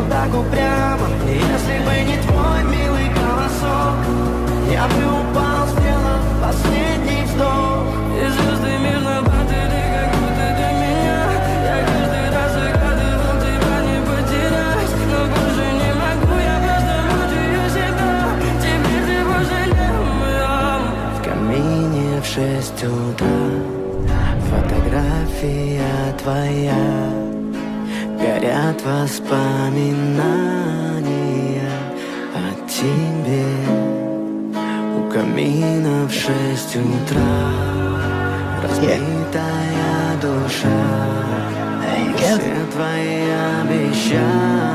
вот так упрямо. И если бы не твой милый голосок, я бы упал, сделав последний вздох. И звезды мирно падали, как будто до меня. Я каждый раз загадывал тебя не потерять, но больше не могу, я просто мучаю себя. Теперь ты пожалел моем. В камине в 6 утра фотография твоя, горят воспоминания о тебе. У камина в 6 утра разбитая душа, все твои обещания